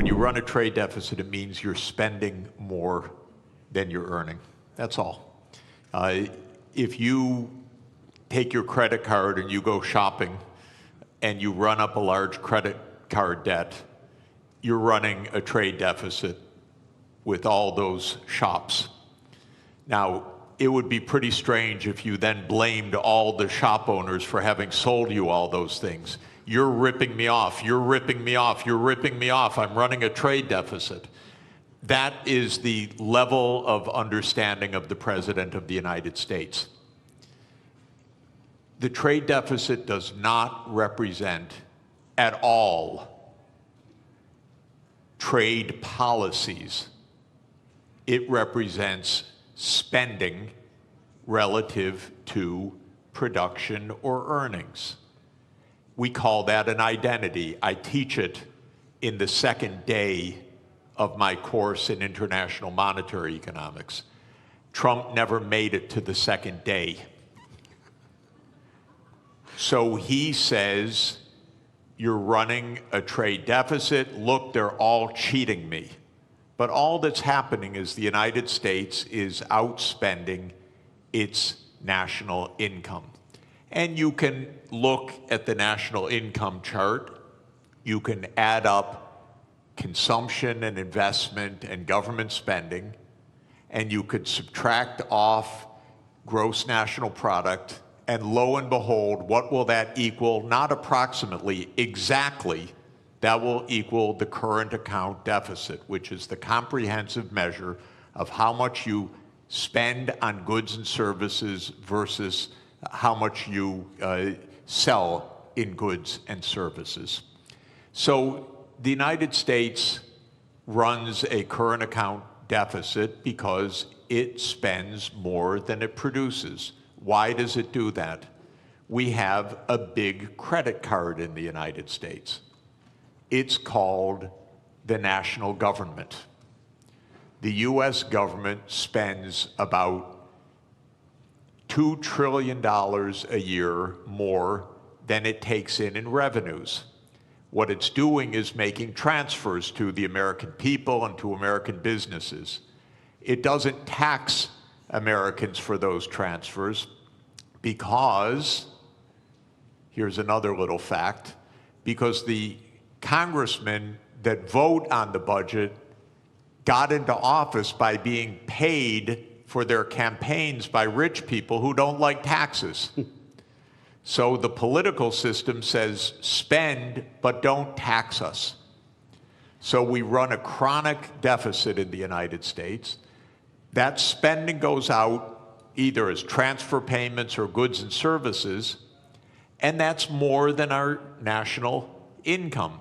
When you run a trade deficit, it means you're spending more than you're earning. That's all. If you take your credit card and you go shopping and you run up a large credit card debt, you're running a trade deficit with all those shops. Now, it would be pretty strange if you then blamed all the shop owners for having sold you all those things. You're ripping me off, you're ripping me off, you're ripping me off, I'm running a trade deficit. That is the level of understanding of the President of the United States. The trade deficit does not represent at all trade policies. It represents spending relative to production or earnings. We call that an identity. I teach it in the second day of my course in international monetary economics. Trump never made it to the second day. So he says, you're running a trade deficit. Look, they're all cheating me. But all that's happening is the United States is outspending its national income. And you can look at the national income chart. You can add up consumption and investment and government spending, and you could subtract off gross national product, and lo and behold, what will that equal? Not approximately, exactly. That will equal the current account deficit, which is the comprehensive measure of how much you spend on goods and services versus how much you sell in goods and services. So the United States runs a current account deficit because it spends more than it produces. Why does it do that? We have a big credit card in the United States. It's called the national government. The US government spends about $2 trillion a year more than it takes in revenues. What it's doing is making transfers to the American people and to American businesses. It doesn't tax Americans for those transfers because, here's another little fact, because the congressmen that vote on the budget got into office by being paid for their campaigns by rich people who don't like taxes. So the political system says, spend, but don't tax us. So we run a chronic deficit in the United States. That spending goes out either as transfer payments or goods and services, and that's more than our national income,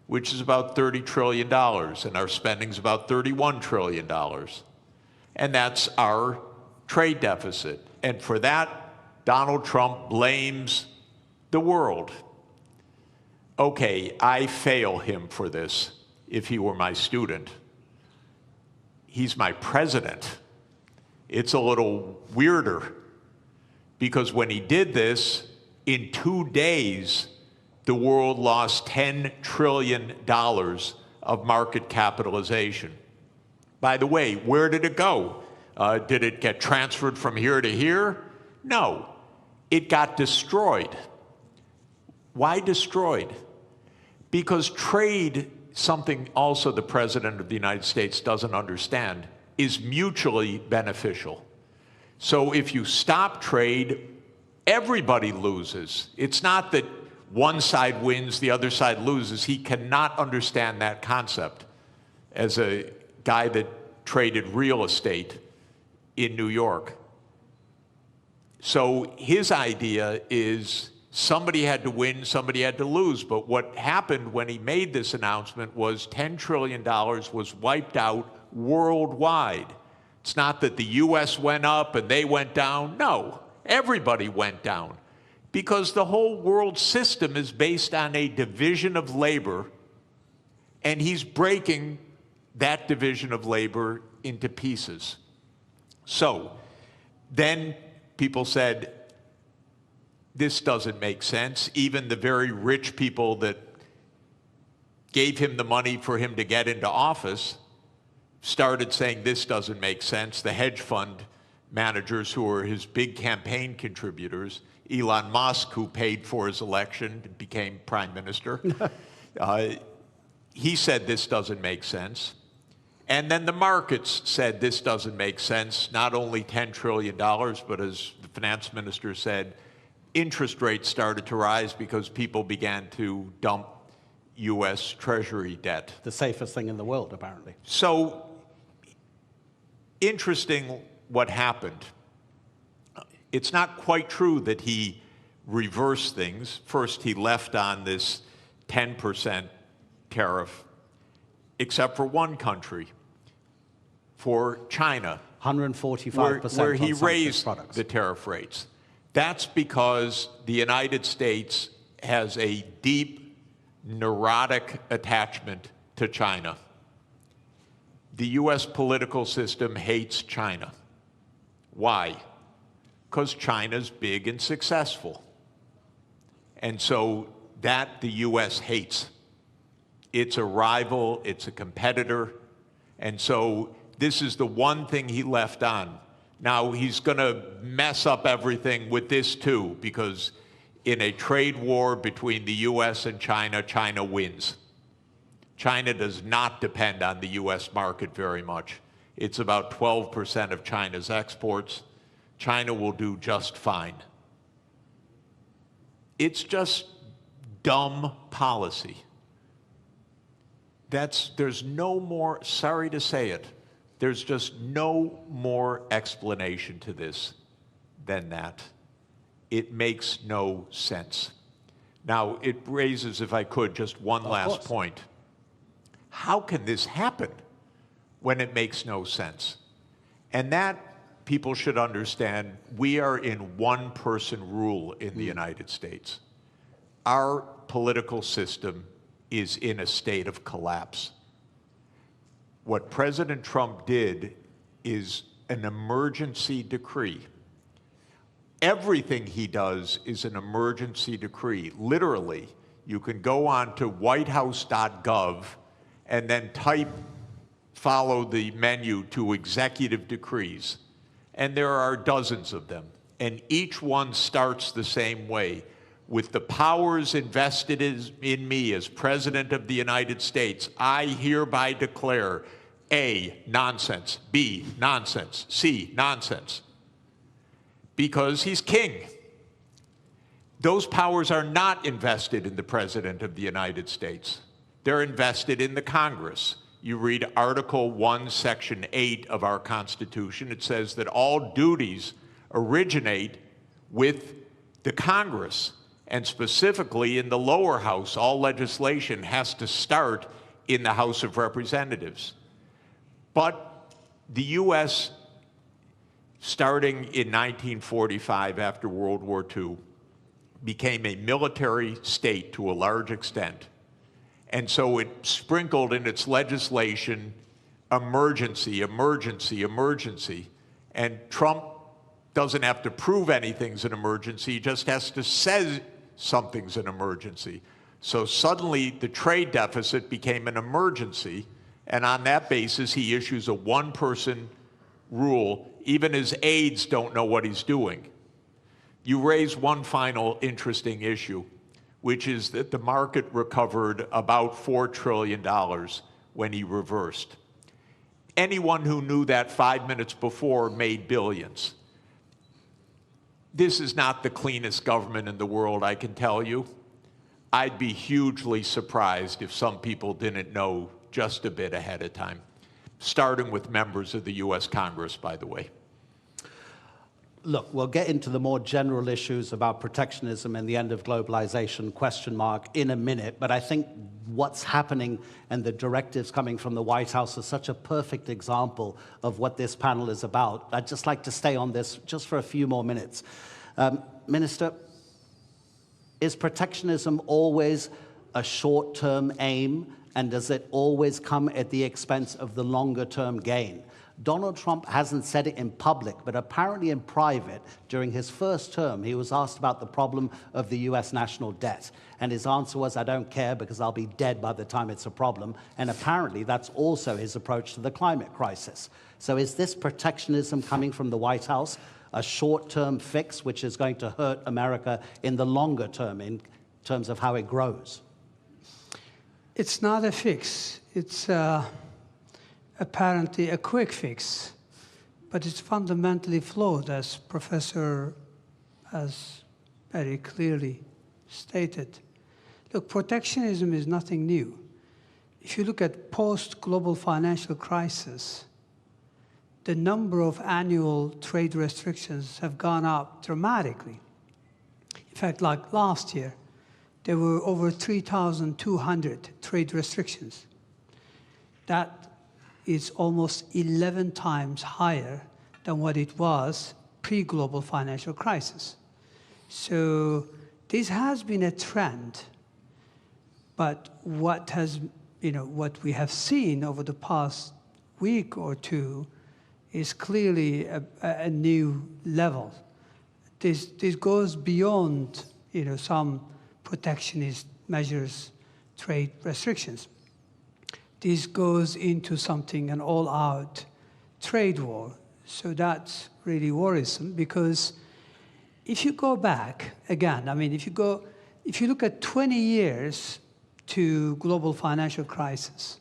which is about $30 trillion, and our spending is about $31 trillion. And that's our trade deficit. And for that, Donald Trump blames the world. Okay, I fail him for this if he were my student. He's my president. It's a little weirder because when he did this, in 2 days, the world lost $10 trillion of market capitalization. By the way, where did it go? Did it get transferred from here to here? No, it got destroyed. Why destroyed? Because trade, something also the President of the United States doesn't understand, is mutually beneficial. So if you stop trade, everybody loses. It's not that one side wins, the other side loses. He cannot understand that concept as a guy that traded real estate in New York. So his idea is somebody had to win, somebody had to lose. But what happened when he made this announcement was $10 trillion was wiped out worldwide. It's not that the US went up and they went down. No, everybody went down because the whole world system is based on a division of labor, and he's breaking that division of labor into pieces. So then people said, this doesn't make sense. Even the very rich people that gave him the money for him to get into office, started saying this doesn't make sense. The hedge fund managers who were his big campaign contributors, Elon Musk, who paid for his election, became prime minister, he said this doesn't make sense. And then the markets said this doesn't make sense, not only $10 trillion, but as the finance minister said, interest rates started to rise because people began to dump U.S. Treasury debt. The safest thing in the world, apparently. So, interesting what happened. It's not quite true that he reversed things. First, he left on this 10% tariff, except for one country, for China, 145% where he on some raised products. the tariff rates. That's because the United States has a deep, neurotic attachment to China. The U.S. political system hates China. Why? Because China's big and successful. And so that the U.S. hates. It's a rival, it's a competitor, and so this is the one thing he left on. Now, he's going to mess up everything with this, too, because in a trade war between the U.S. and China, China wins. China does not depend on the U.S. market very much. It's about 12% of China's exports. China will do just fine. It's just dumb policy. There's no more, sorry to say it, there's just no more explanation to this than that. It makes no sense. Now, it raises, if I could, just one last point. How can this happen when it makes no sense? And that, people should understand, we are in one-person rule in the United States. Our political system is in a state of collapse. What President Trump did is an emergency decree. Everything he does is an emergency decree. Literally, you can go on to whitehouse.gov and then follow the menu to executive decrees. And there are dozens of them. And each one starts the same way. With the powers invested in me as President of the United States, I hereby declare A, nonsense, B, nonsense, C, nonsense. Because he's king. Those powers are not invested in the President of the United States. They're invested in the Congress. You read Article 1, Section 8 of our Constitution. It says that all duties originate with the Congress. And specifically in the lower house, all legislation has to start in the House of Representatives. But the U.S., starting in 1945 after World War II, became a military state to a large extent. And so it sprinkled in its legislation emergency, emergency, emergency. And Trump doesn't have to prove anything's an emergency, he just has to say something's an emergency. So suddenly the trade deficit became an emergency, and on that basis he issues a one-person rule. Even his aides don't know what he's doing. You raise one final interesting issue, which is that the market recovered about $4 trillion when he reversed. Anyone who knew that 5 minutes before made billions. This is not the cleanest government in the world, I can tell you. I'd be hugely surprised if some people didn't know just a bit ahead of time, starting with members of the U.S. Congress, by the way. Look, we'll get into the more general issues about protectionism and the end of globalization, question mark, in a minute. But I think what's happening and the directives coming from the White House is such a perfect example of what this panel is about. I'd just like to stay on this just for a few more minutes. Minister, is protectionism always a short-term aim, and does it always come at the expense of the longer-term gain? Donald Trump hasn't said it in public, but apparently in private, during his first term, he was asked about the problem of the US national debt. And his answer was, I don't care because I'll be dead by the time it's a problem. And apparently that's also his approach to the climate crisis. So is this protectionism coming from the White House a short-term fix which is going to hurt America in the longer term in terms of how it grows? It's not a fix. It's apparently a quick fix, but it's fundamentally flawed, as Professor has very clearly stated. Look, protectionism is nothing new. If you look at post-global financial crisis, the number of annual trade restrictions have gone up dramatically. In fact, like last year, there were over 3,200 trade restrictions. That is almost 11 times higher than what it was pre-global financial crisis. So this has been a trend, but what we have seen over the past week or two is clearly a new level. This goes beyond some protectionist measures, trade restrictions. This goes into something, an all-out trade war. So that's really worrisome, because if you go back, again, if you look at 20 years to global financial crisis,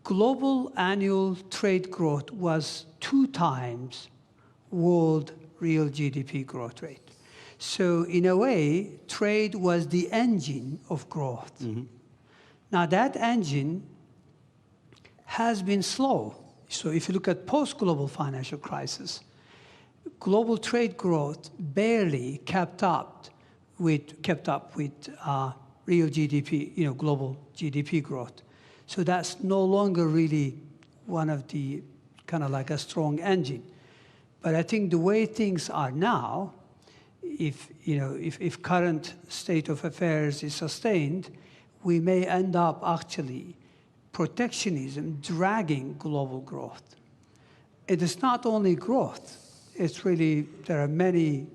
global annual trade growth was 2 times world real GDP growth rate. So in a way, trade was the engine of growth. Mm-hmm. Now that engine has been slow. So if you look at post-global financial crisis, global trade growth barely kept up with real GDP, global GDP growth. So that's no longer really one of the kind of like a strong engine. But I think the way things are now, if current state of affairs is sustained, we may end up actually protectionism dragging global growth. It is not only growth, it's really, there are many,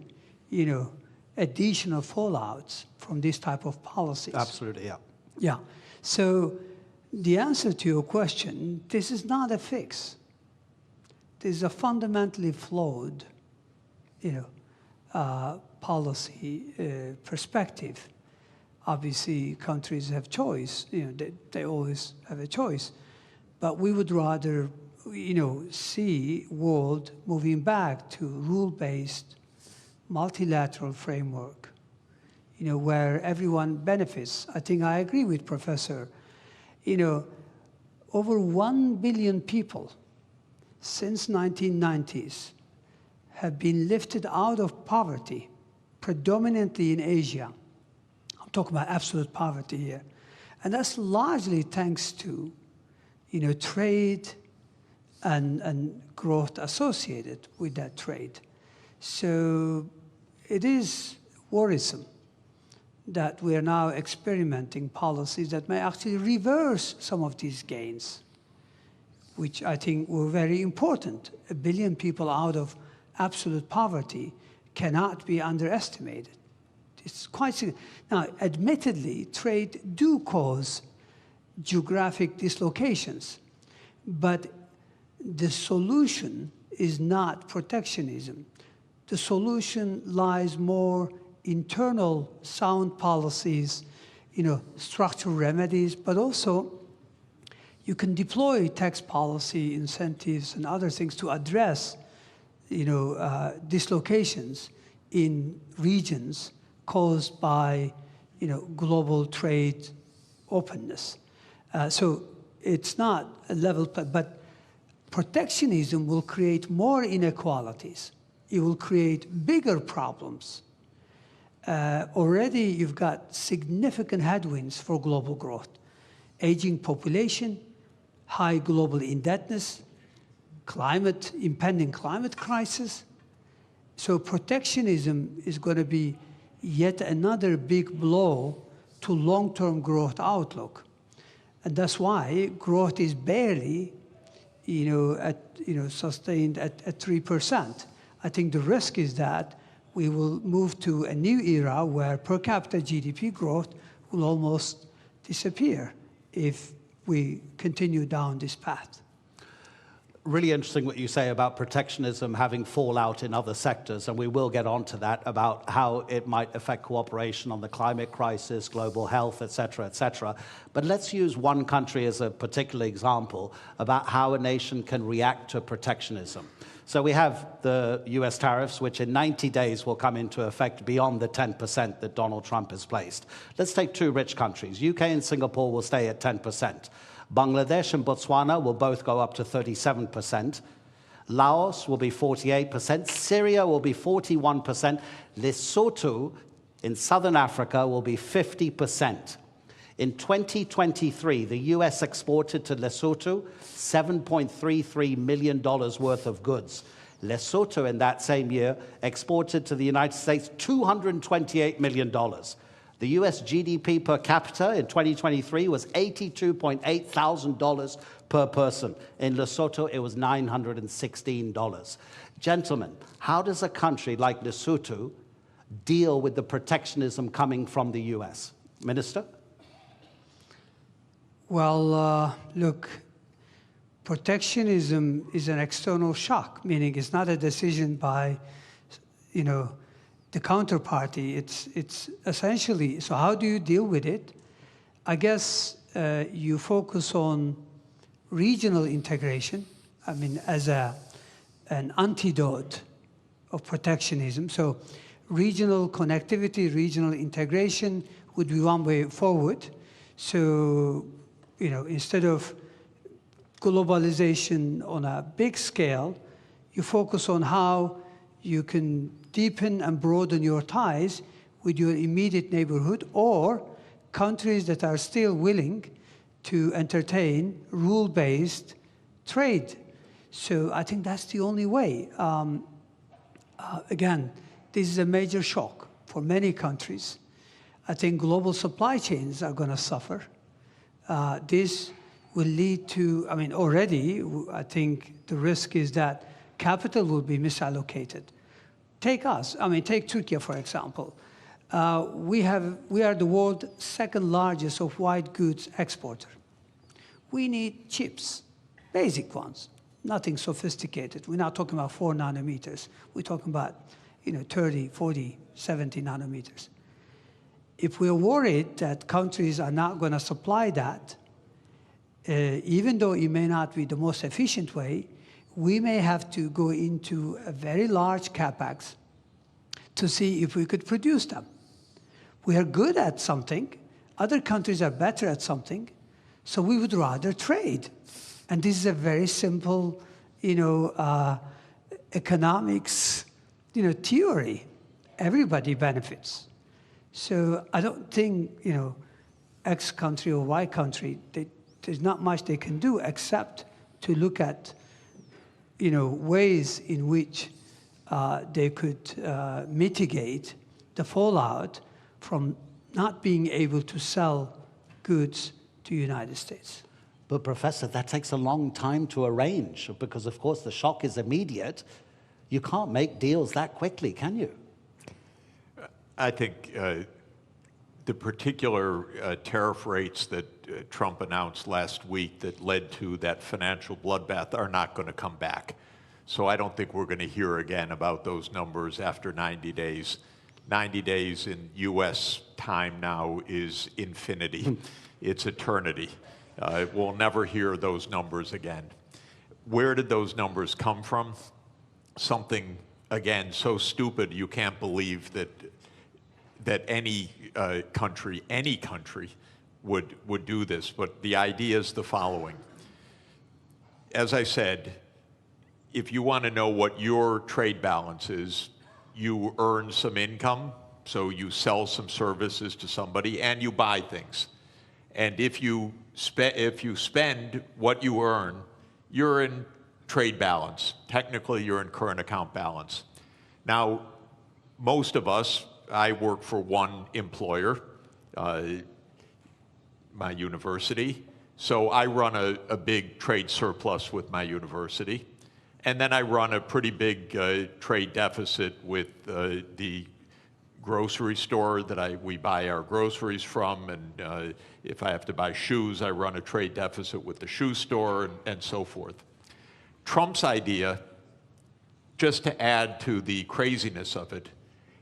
additional fallouts from this type of policies. Absolutely, yeah. Yeah, so the answer to your question, this is not a fix. This is a fundamentally flawed, policy perspective. Obviously, countries have choice. They always have a choice. But we would rather, see world moving back to rule-based, multilateral framework, where everyone benefits. I think I agree with Professor. Over 1 billion people since 1990s have been lifted out of poverty, predominantly in Asia. I'm talking about absolute poverty here. And that's largely thanks to, trade and growth associated with that trade. So it is worrisome that we are now experimenting policies that may actually reverse some of these gains, which I think were very important. 1 billion people out of absolute poverty cannot be underestimated. It's quite significant. Now, admittedly, trade do cause geographic dislocations, but the solution is not protectionism. The solution lies more internal sound policies, structural remedies, but also you can deploy tax policy, incentives, and other things to address, dislocations in regions caused by, global trade openness. So it's not a level, but protectionism will create more inequalities. It will create bigger problems. Already you've got significant headwinds for global growth. Aging population, high global indebtedness, impending climate crisis. So protectionism is going to be yet another big blow to long-term growth outlook. And that's why growth is barely, sustained at 3%. I think the risk is that we will move to a new era where per capita GDP growth will almost disappear if we continue down this path. Really interesting what you say about protectionism having fallout in other sectors, and we will get onto that, about how it might affect cooperation on the climate crisis, global health, et cetera, But let's use one country as a particular example about how a nation can react to protectionism. So we have the US tariffs, which in 90 days will come into effect beyond the 10% that Donald Trump has placed. Let's take two rich countries. UK and Singapore will stay at 10%. Bangladesh and Botswana will both go up to 37%. Laos will be 48%. Syria will be 41%. Lesotho in southern Africa will be 50%. In 2023, the US exported to Lesotho $7.33 million worth of goods. Lesotho in that same year exported to the United States $228 million. The US GDP per capita in 2023 was $82.8 thousand per person. In Lesotho, it was $916. Gentlemen, how does a country like Lesotho deal with the protectionism coming from the US? Minister? Well, look, protectionism is an external shock, meaning it's not a decision by, the counterparty. It's essentially, so how do you deal with it? I guess you focus on regional integration, as an antidote of protectionism. So regional connectivity, regional integration would be one way forward. So, instead of globalization on a big scale, you focus on how you can deepen and broaden your ties with your immediate neighborhood or countries that are still willing to entertain rule-based trade. So I think that's the only way. Again, this is a major shock for many countries. I think global supply chains are going to suffer. This will lead to, already, I think the risk is that capital will be misallocated. Take us, take Turkey, for example. We are the world's second largest of white goods exporter. We need chips, basic ones, nothing sophisticated. We're not talking about 4 nanometers. We're talking about 30, 40, 70 nanometers. If we're worried that countries are not going to supply that, even though it may not be the most efficient way, we may have to go into a very large capex to see if we could produce them. We are good at something. Other countries are better at something. So we would rather trade. And this is a very simple, economics, theory. Everybody benefits. So I don't think, X country or Y country, there's not much they can do except to look at, ways in which they could mitigate the fallout from not being able to sell goods to the United States. But Professor, that takes a long time to arrange because, of course, the shock is immediate. You can't make deals that quickly, can you? I think the particular tariff rates that Trump announced last week that led to that financial bloodbath are not going to come back. So I don't think we're going to hear again about those numbers after 90 days. 90 days in US time now is infinity. It's eternity. We'll never hear those numbers again. Where did those numbers come from? Something, again, so stupid you can't believe that any country would do this. But the idea is the following. As I said, if you want to know what your trade balance is, you earn some income, so you sell some services to somebody, and you buy things. And if you spend what you earn, you're in trade balance. Technically, you're in current account balance. Now, most of us, I work for one employer, my university. So I run a big trade surplus with my university. And then I run a pretty big trade deficit with the grocery store that we buy our groceries from. And if I have to buy shoes, I run a trade deficit with the shoe store and so forth. Trump's idea, just to add to the craziness of it,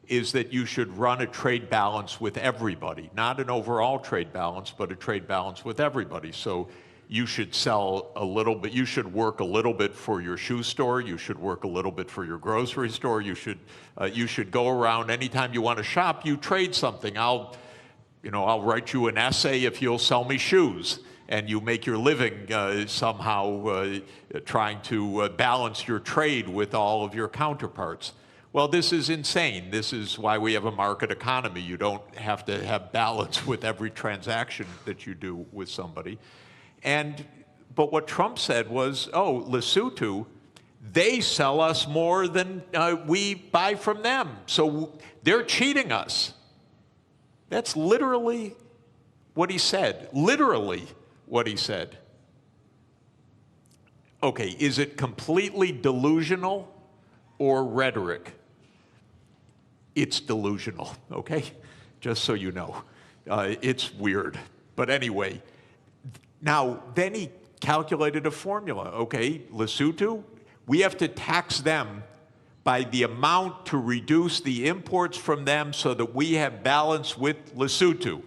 is that you should run a trade balance with everybody, not an overall trade balance, but a trade balance with everybody. So you should sell a little bit, you should work a little bit for your shoe store, you should work a little bit for your grocery store, you should go around anytime you want to shop, you trade something. I'll write you an essay if you'll sell me shoes. And you make your living somehow trying to balance your trade with all of your counterparts. Well, this is insane. This is why we have a market economy. You don't have to have balance with every transaction that you do with somebody. But what Trump said was, oh, Lesotho, they sell us more than we buy from them. So they're cheating us. That's literally what he said. Literally what he said. Okay, is it completely delusional or rhetoric? It's delusional, okay? Just so you know. It's weird. But anyway, now, then he calculated a formula. Okay, Lesotho, we have to tax them by the amount to reduce the imports from them so that we have balance with Lesotho.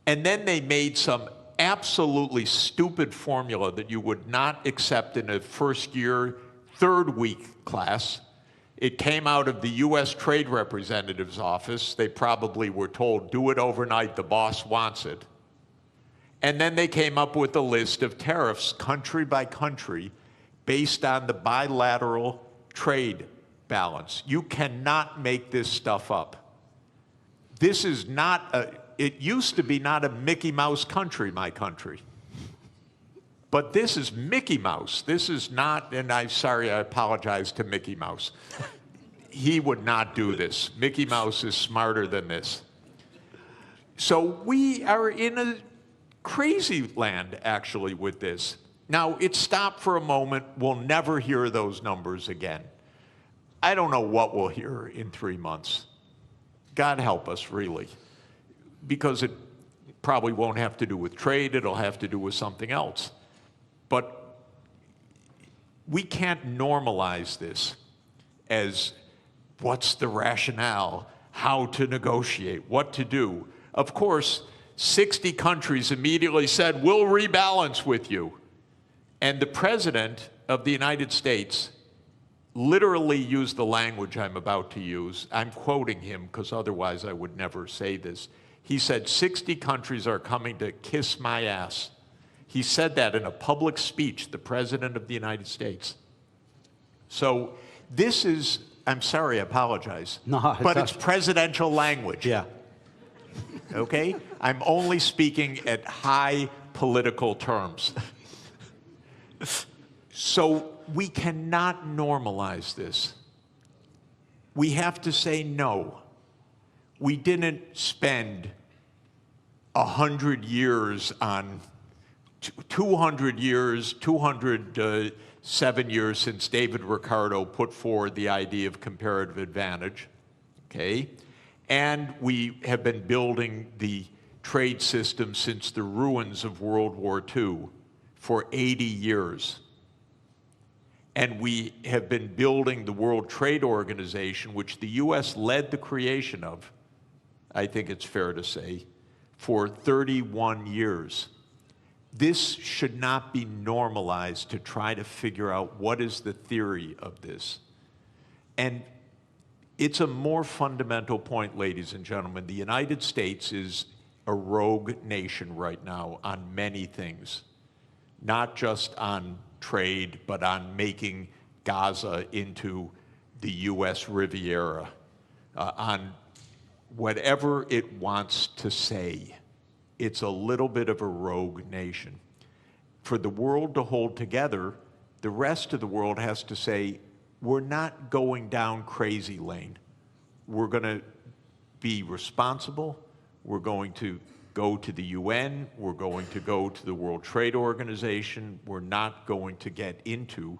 And then they made some absolutely stupid formula that you would not accept in a first year, third week class. It came out of the US Trade Representative's office. They probably were told, do it overnight, the boss wants it. And then they came up with a list of tariffs, country by country, based on the bilateral trade balance. You cannot make this stuff up. This is not it used to be not a Mickey Mouse country, my country. But this is Mickey Mouse. This is not, and I'm sorry, I apologize to Mickey Mouse. He would not do this. Mickey Mouse is smarter than this. So we are in a crazy land, actually, with this. Now, it stopped for a moment. We'll never hear those numbers again. I don't know what we'll hear in 3 months. God help us, really. Because it probably won't have to do with trade. It'll have to do with something else. But we can't normalize this as what's the rationale, how to negotiate, what to do. Of course, 60 countries immediately said, we'll rebalance with you. And the President of the United States literally used the language I'm about to use. I'm quoting him because otherwise I would never say this. He said, 60 countries are coming to kiss my ass. He said that in a public speech, the President of the United States. So this is, I'm sorry, I apologize. No, but it's presidential language. Yeah. Okay? I'm only speaking at high political terms. So we cannot normalize this. We have to say no. We didn't spend 100 years on 200 years, 207 years since David Ricardo put forward the idea of comparative advantage, okay? And we have been building the trade system since the ruins of World War II for 80 years. And we have been building the World Trade Organization, which the US led the creation of, I think it's fair to say, for 31 years. This should not be normalized to try to figure out what is the theory of this. And it's a more fundamental point, ladies and gentlemen. The United States is a rogue nation right now on many things, not just on trade, but on making Gaza into the US Riviera, on whatever it wants to say. It's a little bit of a rogue nation. For the world to hold together, the rest of the world has to say, we're not going down crazy lane. We're going to be responsible. We're going to go to the UN, we're going to go to the World Trade Organization. We're not going to get into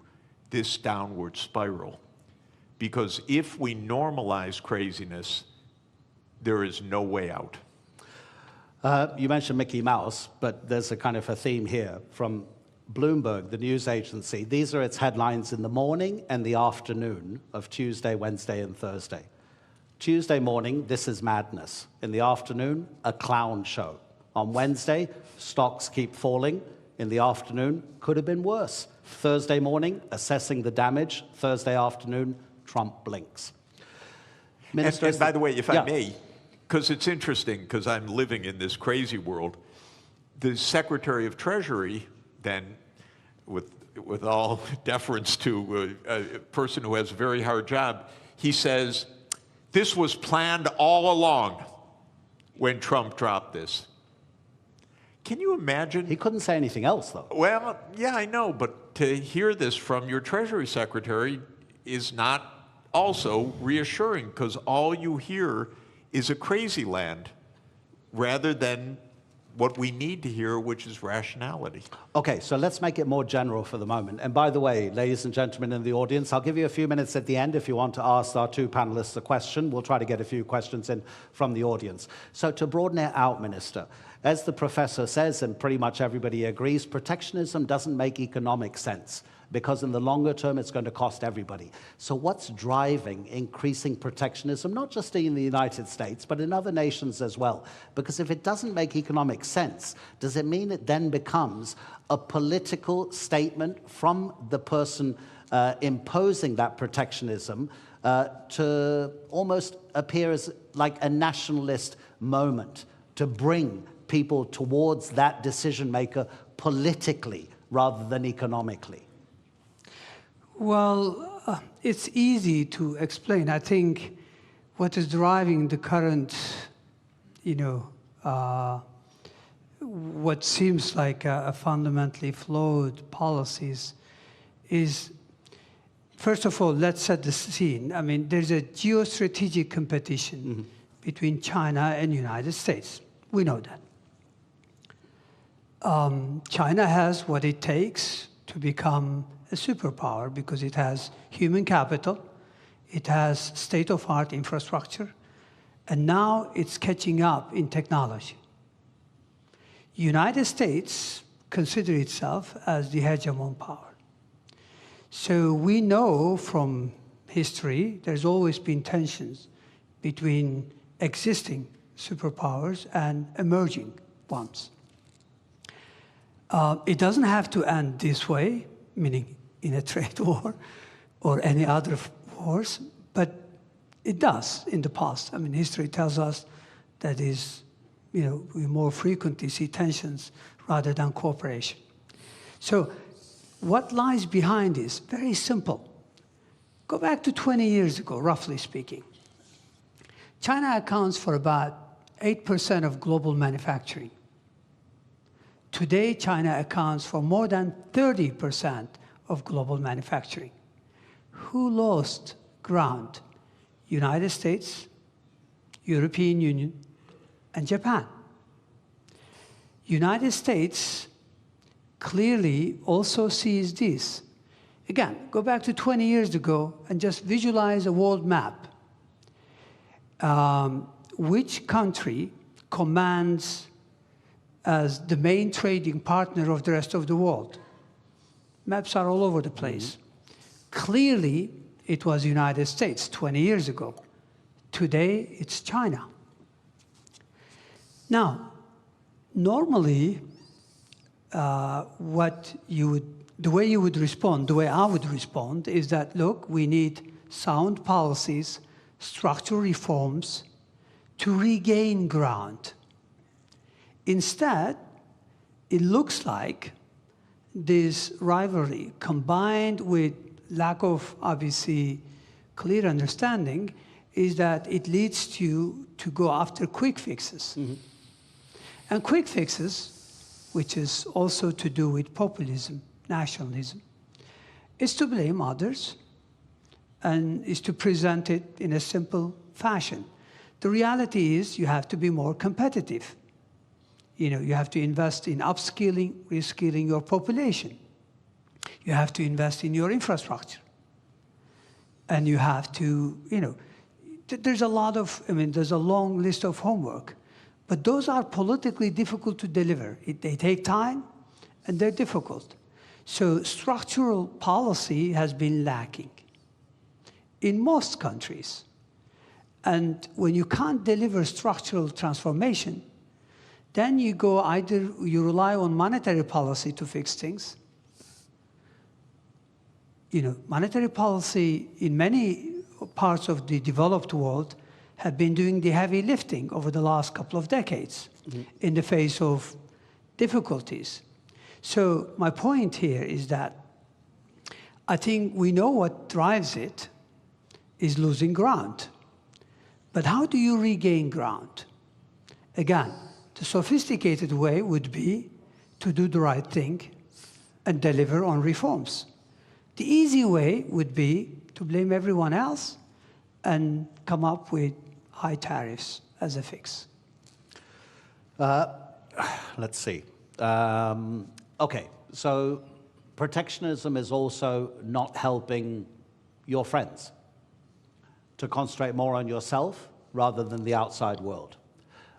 this downward spiral. Because if we normalize craziness, there is no way out. You mentioned Mickey Mouse, but there's a kind of a theme here from Bloomberg, the news agency. These are its headlines in the morning and the afternoon of Tuesday, Wednesday, and Thursday. Tuesday morning, this is madness. In the afternoon, a clown show. On Wednesday, stocks keep falling. In the afternoon, could have been worse. Thursday morning, assessing the damage. Thursday afternoon, Trump blinks. And by the way, if I may, because it's interesting, because I'm living in this crazy world, the Secretary of Treasury then, with all deference to a person who has a very hard job, he says, this was planned all along when Trump dropped this. Can you imagine? He couldn't say anything else, though. Well, yeah, I know, but to hear this from your Treasury Secretary is not also reassuring, because all you hear is a crazy land rather than what we need to hear, which is rationality. Okay, so let's make it more general for the moment. And by the way, ladies and gentlemen in the audience, I'll give you a few minutes at the end if you want to ask our two panelists a question. We'll try to get a few questions in from the audience. So to broaden it out, Minister, as the professor says, and pretty much everybody agrees, protectionism doesn't make economic sense, because in the longer term, it's going to cost everybody. So what's driving increasing protectionism, not just in the United States, but in other nations as well? Because if it doesn't make economic sense, does it mean it then becomes a political statement from the person imposing that protectionism to almost appear as like a nationalist moment to bring people towards that decision maker politically rather than economically? Well, it's easy to explain. I think what is driving the current, what seems like a fundamentally flawed policies is, first of all, let's set the scene. I mean, there's a geostrategic competition between China and the United States. We know that. China has what it takes to become a superpower because it has human capital, it has state-of-art infrastructure, and now it's catching up in technology. United States consider itself as the hegemon power. So we know from history there's always been tensions between existing superpowers and emerging ones. It doesn't have to end this way, meaning in a trade war or any other wars, but it does in the past. I mean, history tells us that we more frequently see tensions rather than cooperation. So what lies behind this? Very simple. Go back to 20 years ago, roughly speaking. China accounts for about 8% of global manufacturing. Today, China accounts for more than 30% of global manufacturing. Who lost ground? United States, European Union, and Japan. United States clearly also sees this. Again, go back to 20 years ago and just visualize a world map. Which country commands as the main trading partner of the rest of the world? Maps are all over the place. Clearly, it was the United States 20 years ago. Today, it's China. Now, normally, the way you would respond, the way I would respond, is that, look, we need sound policies, structural reforms to regain ground. Instead, it looks like this rivalry, combined with lack of, obviously, clear understanding, is that it leads you to go after quick fixes. And quick fixes, which is also to do with populism, nationalism, is to blame others and is to present it in a simple fashion. The reality is you have to be more competitive. You have to invest in upskilling, reskilling your population. You have to invest in your infrastructure. And you have to, there's a lot of, there's a long list of homework. But those are politically difficult to deliver. They take time, and they're difficult. So structural policy has been lacking in most countries. And when you can't deliver structural transformation, then you go either you rely on monetary policy to fix things. Monetary policy in many parts of the developed world have been doing the heavy lifting over the last couple of decades in the face of difficulties. So my point here is that I think we know what drives it is losing ground. But how do you regain ground? Again, the sophisticated way would be to do the right thing and deliver on reforms. The easy way would be to blame everyone else and come up with high tariffs as a fix. Let's see. Okay, so protectionism is also not helping your friends to concentrate more on yourself rather than the outside world.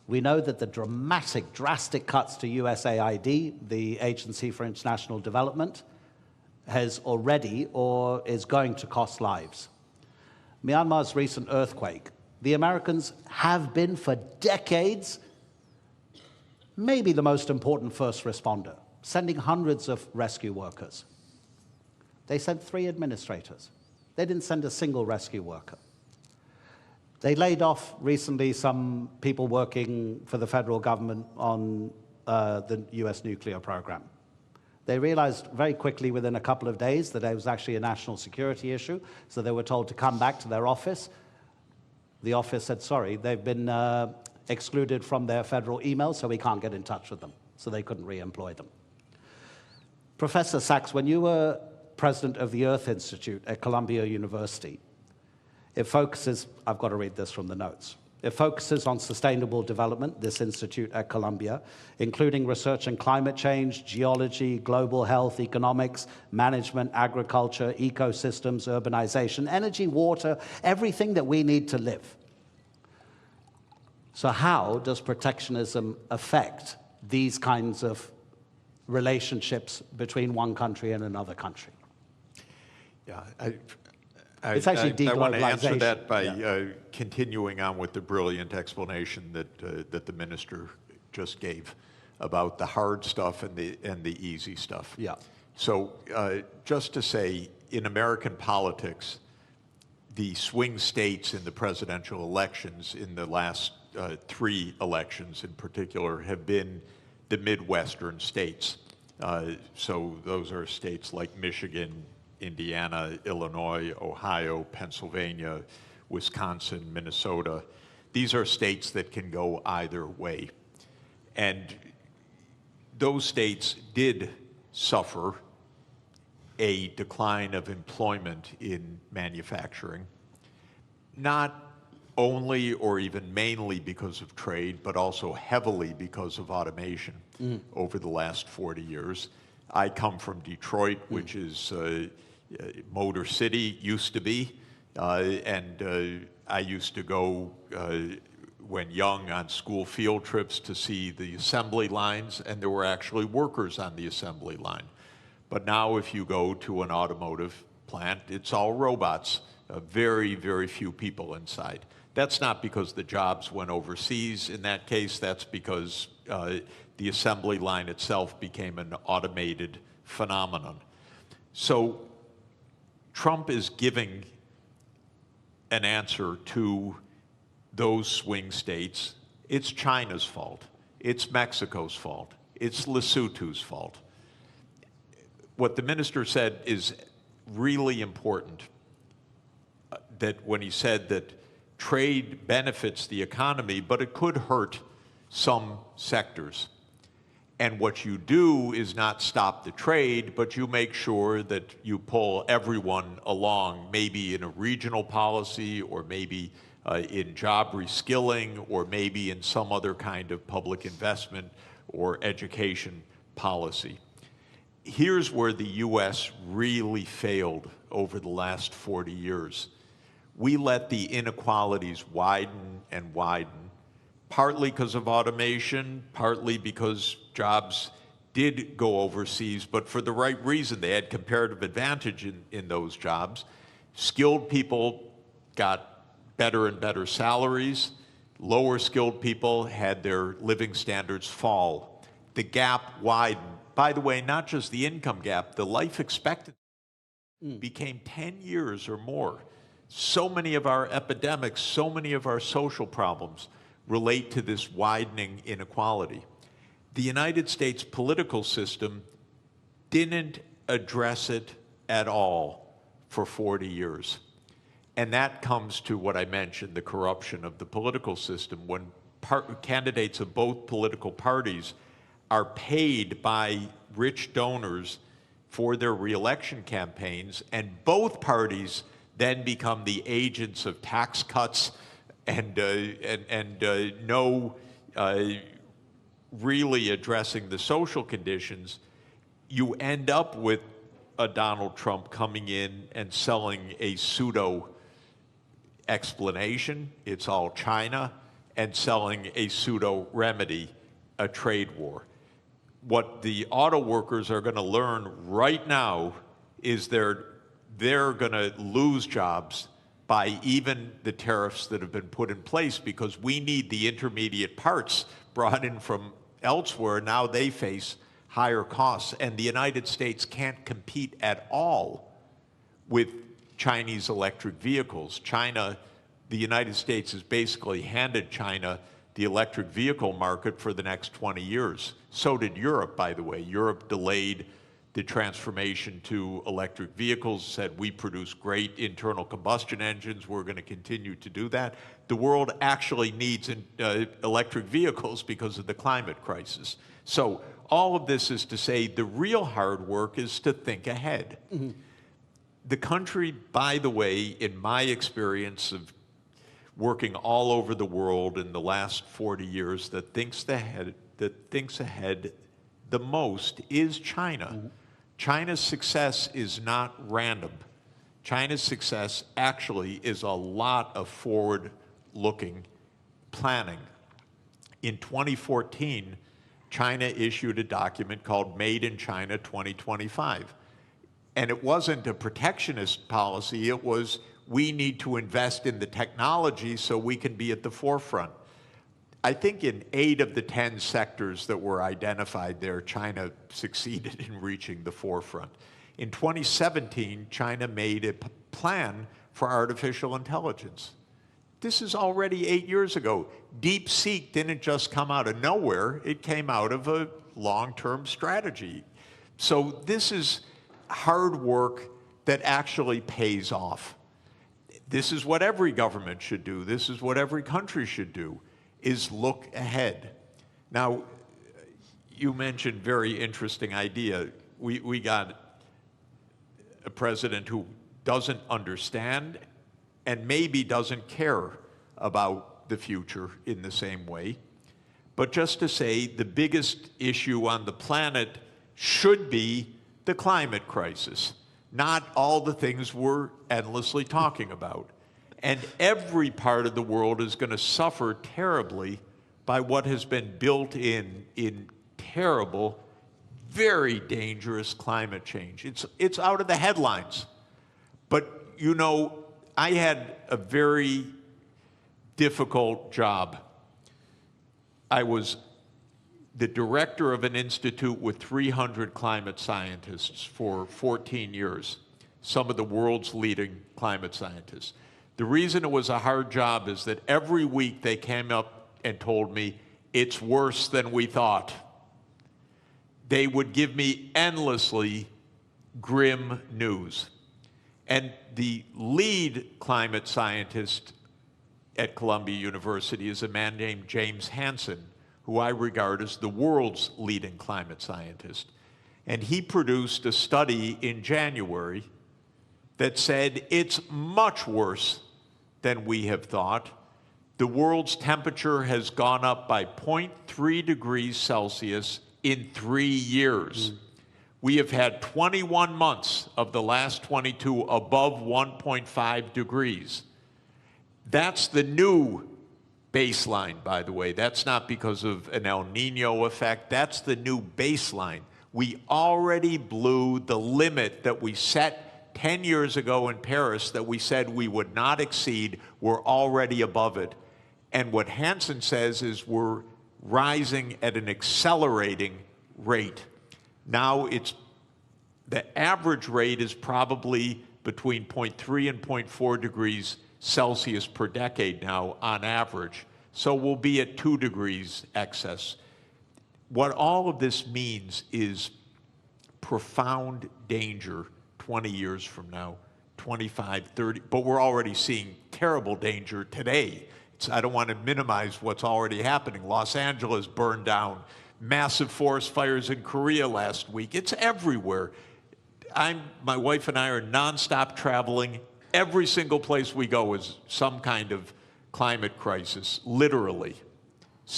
We know that the drastic cuts to USAID, the Agency for International Development, has already or is going to cost lives. Myanmar's recent earthquake, the Americans have been for decades maybe the most important first responder, sending hundreds of rescue workers. They sent 3 administrators. They didn't send a single rescue worker. They laid off recently some people working for the federal government on the US nuclear program. They realized very quickly within a couple of days that it was actually a national security issue, so they were told to come back to their office. The office said, sorry, they've been excluded from their federal email, so we can't get in touch with them. So they couldn't re-employ them. Professor Sachs, when you were president of the Earth Institute at Columbia University, it focuses, I've got to read this from the notes. It focuses on sustainable development, this institute at Columbia, including research in climate change, geology, global health, economics, management, agriculture, ecosystems, urbanization, energy, water, everything that we need to live. So how does protectionism affect these kinds of relationships between one country and another country? Yeah, It's actually deglobalization. I want to answer that by continuing on with the brilliant explanation that the minister just gave about the hard stuff and the easy stuff. Yeah. So just to say, in American politics, the swing states in the presidential elections in the last 3 elections in particular have been the Midwestern states. So those are states like Michigan, Indiana, Illinois, Ohio, Pennsylvania, Wisconsin, Minnesota. These are states that can go either way. And those states did suffer a decline of employment in manufacturing, not only or even mainly because of trade, but also heavily because of automation over the last 40 years. I come from Detroit, which is Motor City, used to be, and I used to go when young on school field trips to see the assembly lines, and there were actually workers on the assembly line. But now if you go to an automotive plant, it's all robots, very, very few people inside. That's not because the jobs went overseas. In that case, that's because the assembly line itself became an automated phenomenon. So Trump is giving an answer to those swing states. It's China's fault. It's Mexico's fault. It's Lesotho's fault. What the minister said is really important, that when he said that trade benefits the economy, but it could hurt some sectors. And what you do is not stop the trade, but you make sure that you pull everyone along, maybe in a regional policy, or maybe in job reskilling, or maybe in some other kind of public investment or education policy. Here's where the US really failed over the last 40 years. We let the inequalities widen and widen, partly because of automation, partly because jobs did go overseas, but for the right reason. They had comparative advantage in those jobs. Skilled people got better and better salaries. Lower skilled people had their living standards fall. The gap widened. By the way, not just the income gap, the life expectancy became 10 years or more. So many of our epidemics, so many of our social problems relate to this widening inequality. The United States political system didn't address it at all for 40 years. And that comes to what I mentioned, the corruption of the political system. When candidates of both political parties are paid by rich donors for their reelection campaigns, and both parties then become the agents of tax cuts and no really addressing the social conditions, you end up with a Donald Trump coming in and selling a pseudo explanation, it's all China, and selling a pseudo remedy, a trade war. What the auto workers are going to learn right now is they're going to lose jobs by even the tariffs that have been put in place, because we need the intermediate parts brought in from elsewhere. Now they face higher costs, and the United States can't compete at all with Chinese electric vehicles. The United States has basically handed China the electric vehicle market for the next 20 years. So did Europe, by the way. Europe delayed the transformation to electric vehicles, said we produce great internal combustion engines, we're going to continue to do that. The world actually needs electric vehicles because of the climate crisis. So all of this is to say the real hard work is to think ahead. Mm-hmm. The country, by the way, in my experience of working all over the world in the last 40 years, that thinks ahead the most is China. Mm-hmm. China's success is not random. China's success actually is a lot of forward-looking planning. In 2014, China issued a document called Made in China 2025. And it wasn't a protectionist policy, it was we need to invest in the technology so we can be at the forefront. I think in 8 of the 10 sectors that were identified there, China succeeded in reaching the forefront. In 2017, China made a plan for artificial intelligence. This is already 8 years ago. DeepSeek didn't just come out of nowhere, it came out of a long-term strategy. So this is hard work that actually pays off. This is what every government should do. This is what every country should do, is look ahead. Now, you mentioned very interesting idea. We got a president who doesn't understand and maybe doesn't care about the future in the same way. But just to say, the biggest issue on the planet should be the climate crisis, not all the things we're endlessly talking about. And every part of the world is going to suffer terribly by what has been built in terrible, very dangerous climate change. It's out of the headlines. But, you know, I had a very difficult job. I was the director of an institute with 300 climate scientists for 14 years, some of the world's leading climate scientists. The reason it was a hard job is that every week they came up and told me, it's worse than we thought. They would give me endlessly grim news. And the lead climate scientist at Columbia University is a man named James Hansen, who I regard as the world's leading climate scientist. And he produced a study in January that said it's much worse than we have thought. the world's temperature has gone up by 0.3 degrees Celsius in 3 years. We have had 21 months of the last 22 above 1.5 degrees. That's the new baseline, by the way. That's not because of an El Nino effect. That's the new baseline. We already blew the limit that we set 10 years ago in Paris that we said we would not exceed. We're already above it. And what Hansen says is we're rising at an accelerating rate. Now the average rate is probably between 0.3 and 0.4 degrees Celsius per decade now on average. So we'll be at 2 degrees excess. What all of this means is profound danger 20 years from now, 25, 30, but we're already seeing terrible danger today. I don't want to minimize what's already happening. Los Angeles burned down, massive forest fires in Korea last week. It's everywhere. My wife and I are nonstop traveling. Every single place we go is some kind of climate crisis, literally.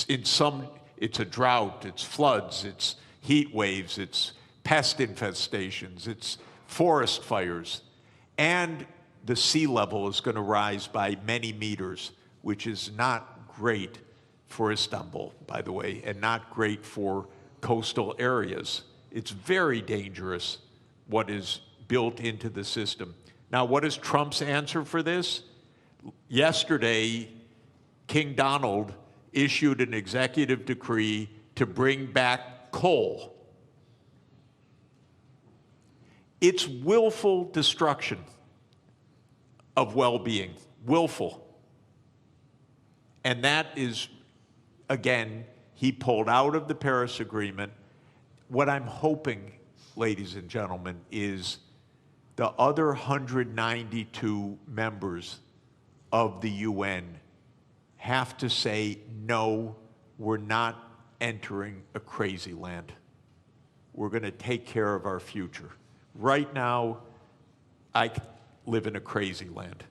It's a drought, it's floods, it's heat waves, it's pest infestations, it's forest fires. And the sea level is going to rise by many meters, which is not great for Istanbul, by the way, and not great for coastal areas. It's very dangerous what is built into the system. Now, what is Trump's answer for this? Yesterday, King Donald issued an executive decree to bring back coal. It's willful destruction of well-being, willful. And that is, again, he pulled out of the Paris Agreement. What I'm hoping, ladies and gentlemen, is the other 192 members of the UN have to say, no, we're not entering a crazy land. We're going to take care of our future. Right now, I live in a crazy land.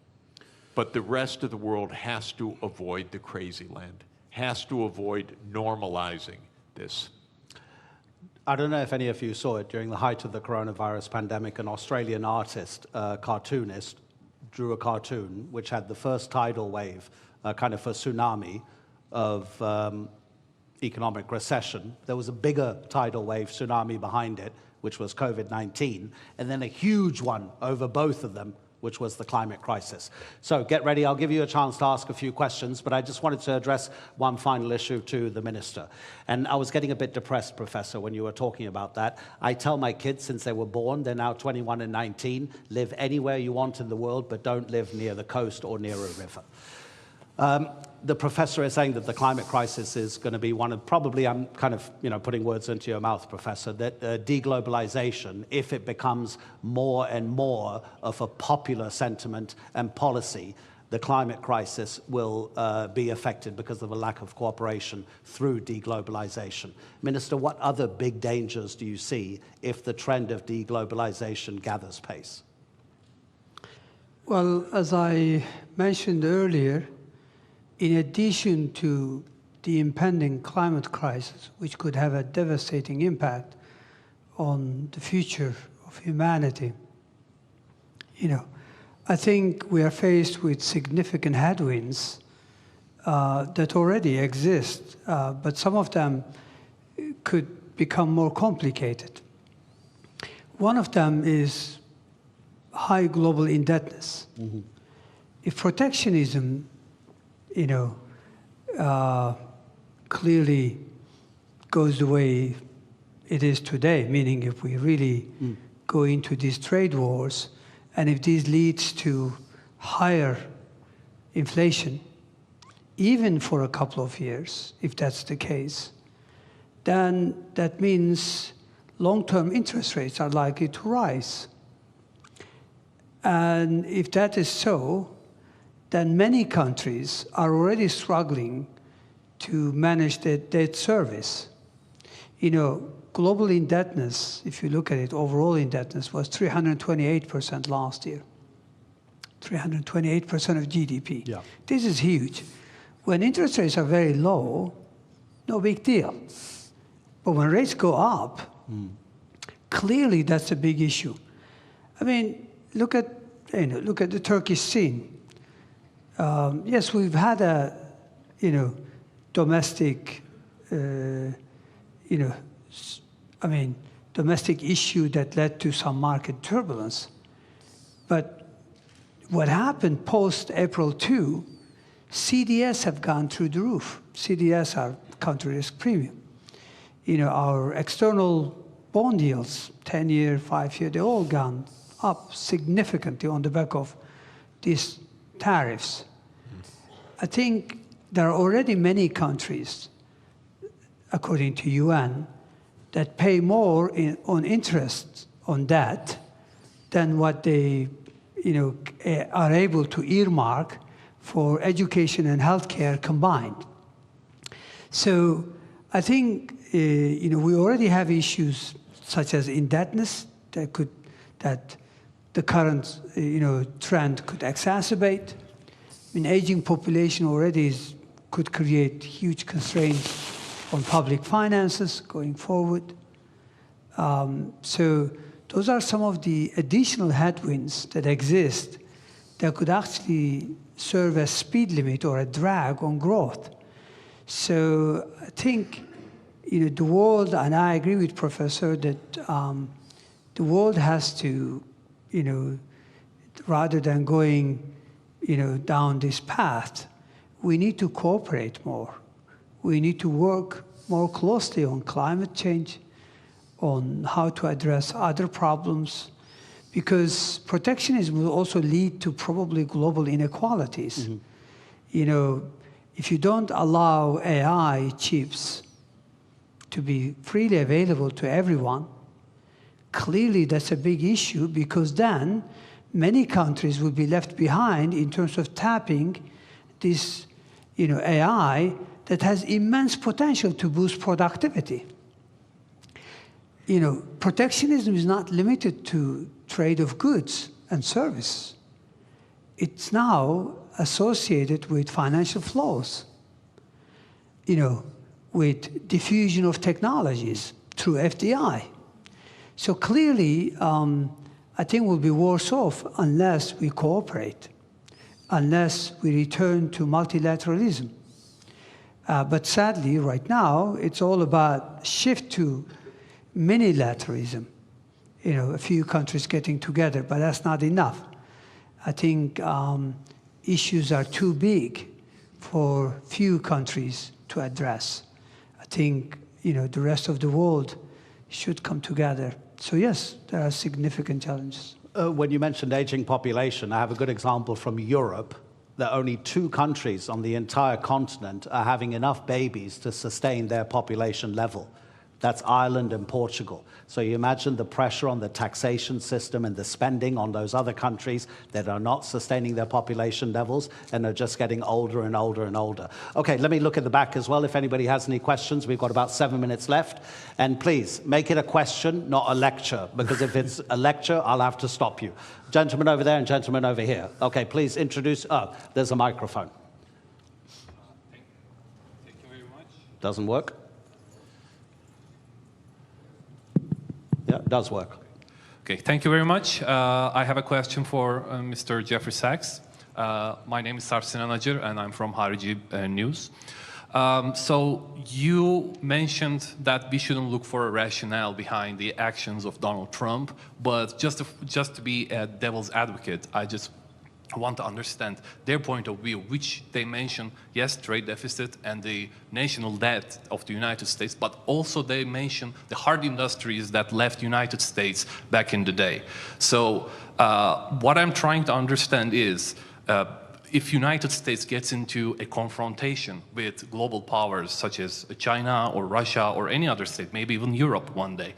But the rest of the world has to avoid the crazy land, has to avoid normalizing this. I don't know if any of you saw it during the height of the coronavirus pandemic. An Australian artist, cartoonist, drew a cartoon which had the first tidal wave, kind of a tsunami of economic recession. There was a bigger tidal wave tsunami behind it, which was COVID-19, and then a huge one over both of them, which was the climate crisis. So get ready, I'll give you a chance to ask a few questions, but I just wanted to address one final issue to the minister. And I was getting a bit depressed, Professor, when you were talking about that. I tell my kids since they were born, they're now 21 and 19, live anywhere you want in the world, but don't live near the coast or near a river. The professor is saying that the climate crisis is going to be one of, probably I'm kind of, putting words into your mouth, Professor, that deglobalization, if it becomes more and more of a popular sentiment and policy, the climate crisis will be affected because of a lack of cooperation through deglobalization. Minister, what other big dangers do you see if the trend of deglobalization gathers pace? Well, as I mentioned earlier, in addition to the impending climate crisis, which could have a devastating impact on the future of humanity, I think we are faced with significant headwinds that already exist, but some of them could become more complicated. One of them is high global indebtedness. Mm-hmm. If protectionism clearly goes the way it is today, meaning if we really go into these trade wars, and if this leads to higher inflation, even for a couple of years, if that's the case, then that means long-term interest rates are likely to rise. And if that is so, then many countries are already struggling to manage their debt service. Global indebtedness, if you look at it, overall indebtedness was 328% last year. 328% of GDP. Yeah. This is huge. when interest rates are very low, no big deal. But when rates go up, clearly that's a big issue. I mean, look at the Turkish scene. Yes, we've had a, domestic, domestic issue that led to some market turbulence. But what happened post-April 2, CDS have gone through the roof. CDS are country risk premium. Our external bond yields, 10-year, 5-year, they all gone up significantly on the back of these tariffs. I think there are already many countries, according to UN, that pay more on interest on that than what they are able to earmark for education and healthcare combined. So I think we already have issues such as indebtedness that the current trend could exacerbate. Aging population already could create huge constraints on public finances going forward. So those are some of the additional headwinds that exist that could actually serve as speed limit or a drag on growth. So I think the world, and I agree with Professor that the world has to, rather than going down this path, we need to cooperate more. We need to work more closely on climate change, on how to address other problems, because protectionism will also lead to probably global inequalities. If you don't allow AI chips to be freely available to everyone, clearly that's a big issue, because then many countries will be left behind in terms of tapping this AI that has immense potential to boost productivity. Protectionism is not limited to trade of goods and services. It's now associated with financial flows, with diffusion of technologies through FDI. So clearly, I think we'll be worse off unless we cooperate, unless we return to multilateralism. But sadly, right now, it's all about shift to minilateralism. A few countries getting together, but that's not enough. I think issues are too big for few countries to address. I think the rest of the world should come together. So yes, there are significant challenges. When you mentioned aging population, I have a good example from Europe, that only 2 countries on the entire continent are having enough babies to sustain their population level. That's Ireland and Portugal. So you imagine the pressure on the taxation system and the spending on those other countries that are not sustaining their population levels and are just getting older and older and older. Okay, let me look at the back as well if anybody has any questions. We've got about 7 minutes left. And please, make it a question, not a lecture, because if it's a lecture, I'll have to stop you. Gentleman over there and gentleman over here. Okay, please introduce, there's a microphone. Thank you very much. Doesn't work? Yeah, it does work. Okay, thank you very much. I have a question for Mr. Jeffery Sachs. My name is Sarp Sinan Acar, and I'm from Harici News. So you mentioned that we shouldn't look for a rationale behind the actions of Donald Trump, but just to be a devil's advocate, I just want to understand their point of view, which they mention, yes, trade deficit and the national debt of the United States, but also they mention the hard industries that left United States back in the day. So what I'm trying to understand is, if United States gets into a confrontation with global powers such as China or Russia or any other state, maybe even Europe one day,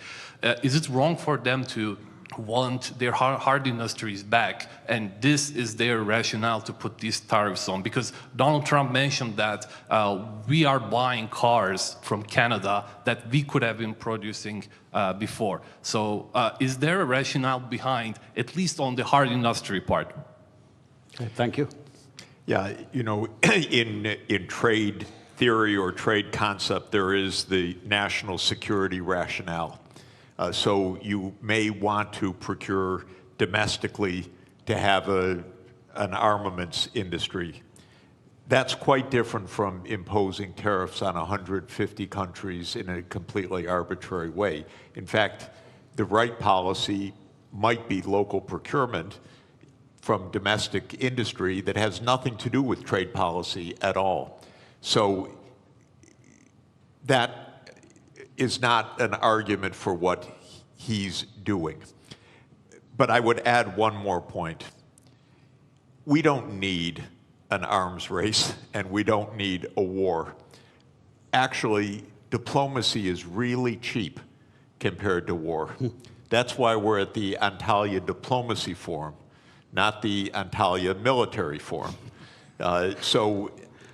is it wrong for them to want their hard industries back, and this is their rationale to put these tariffs on? Because Donald Trump mentioned that we are buying cars from Canada that we could have been producing before. So is there a rationale behind, at least on the hard industry part? Okay, thank you. Yeah, you know, in trade theory or trade concept, there is the national security rationale. So you may want to procure domestically to have an armaments industry. That's quite different from imposing tariffs on 150 countries in a completely arbitrary way. In fact, the right policy might be local procurement from domestic industry that has nothing to do with trade policy at all. So that is not an argument for what he's doing. But I would add one more point. We don't need an arms race, and we don't need a war. Actually, diplomacy is really cheap compared to war. That's why we're at the Antalya Diplomacy Forum, not the Antalya Military Forum. So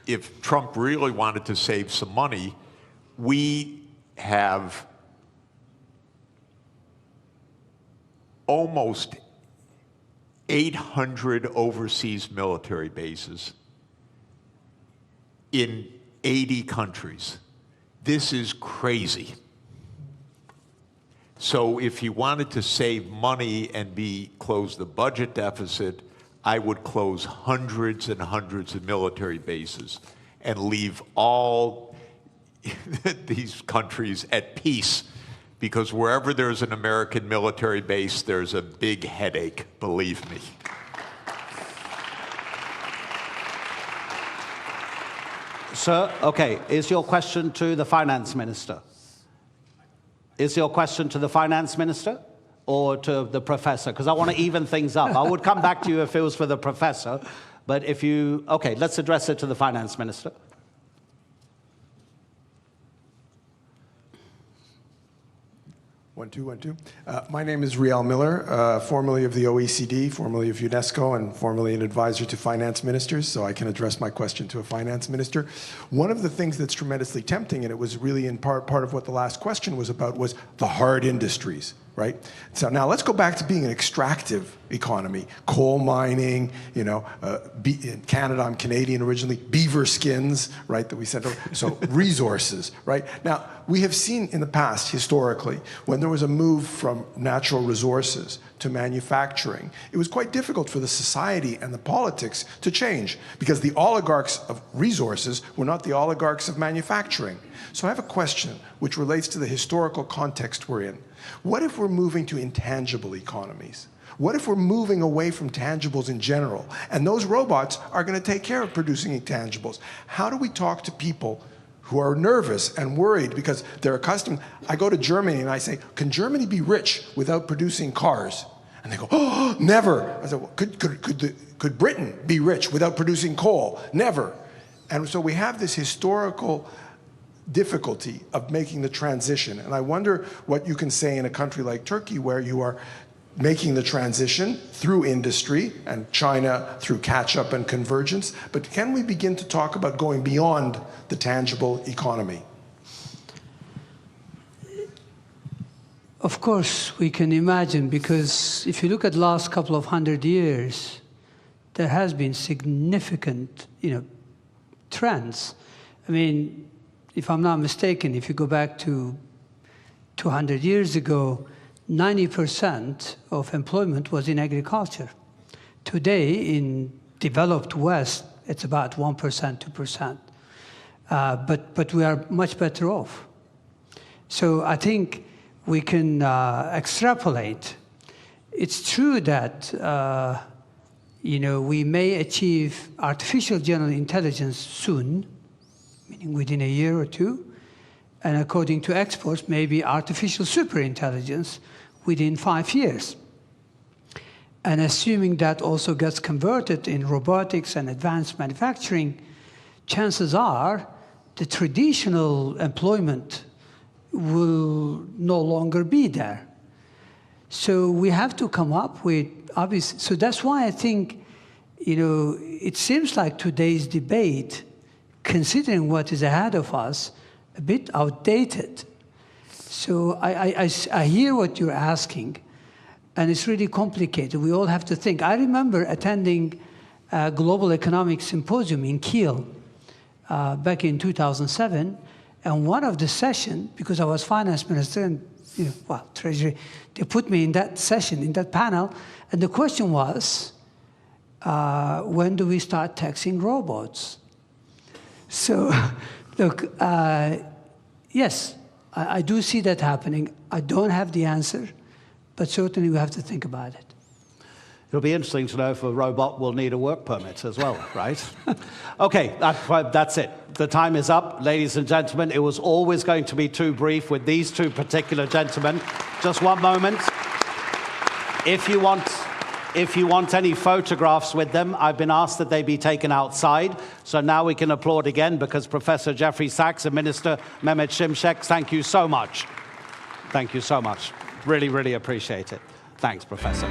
if Trump really wanted to save some money, we have almost 800 overseas military bases in 80 countries. This is crazy. So if he wanted to save money and close the budget deficit, I would close hundreds and hundreds of military bases and leave all these countries at peace, because wherever there's an American military base, there's a big headache, believe me. Sir, okay, is your question to the finance minister? Is your question to the finance minister or to the professor? Because I want to even things up. I would come back to you if it was for the professor, but if you, okay, let's address it to the finance minister. 1, 2, 1, 2. My name is Riel Miller, formerly of the OECD, formerly of UNESCO, and formerly an advisor to finance ministers, so I can address my question to a finance minister. One of the things that's tremendously tempting, and it was really in part of what the last question was about, was the hard industries, right? So now let's go back to being an extractive economy. Coal mining, you know, in Canada, I'm Canadian originally, beaver skins, right, that we sent over. So resources, right? Now, we have seen in the past, historically, when there was a move from natural resources to manufacturing, it was quite difficult for the society and the politics to change, because the oligarchs of resources were not the oligarchs of manufacturing. So I have a question which relates to the historical context we're in. What if we're moving to intangible economies? What if we're moving away from tangibles in general, and those robots are going to take care of producing intangibles? How do we talk to people who are nervous and worried because they're accustomed? I go to Germany and I say, can Germany be rich without producing cars? And they go, oh, never. I said, well, could Britain be rich without producing coal? Never. And so we have this historical difficulty of making the transition. And I wonder what you can say in a country like Turkey, where you are making the transition through industry, and China through catch-up and convergence. But can we begin to talk about going beyond the tangible economy? Of course, we can imagine, because if you look at the last couple of 100 years, there has been significant, trends. I mean, if I'm not mistaken, if you go back to 200 years ago, 90% of employment was in agriculture. Today, in developed West, it's about 1%, 2%. But we are much better off. So I think we can extrapolate. It's true that we may achieve artificial general intelligence soon, meaning within a year or two, and according to experts, maybe artificial superintelligence within 5 years. And assuming that also gets converted in robotics and advanced manufacturing, chances are the traditional employment will no longer be there. So we have to come up with obvious. So that's why I think, it seems like today's debate, considering what is ahead of us, a bit outdated. So I hear what you're asking, and it's really complicated. We all have to think. I remember attending Global Economic Symposium in Kiel back in 2007. And one of the sessions, because I was finance minister and treasury, they put me in that session, in that panel, and the question was, when do we start taxing robots? So, look, yes, I do see that happening. I don't have the answer, but certainly we have to think about it. It'll be interesting to know if a robot will need a work permit as well, right? Okay, that's it. The time is up, ladies and gentlemen. It was always going to be too brief with these two particular gentlemen. Just one moment. If you want any photographs with them, I've been asked that they be taken outside. So now we can applaud again because Professor Jeffery Sachs and Minister Mehmet Şimşek, thank you so much. Thank you so much. Really, really appreciate it. Thanks, Professor.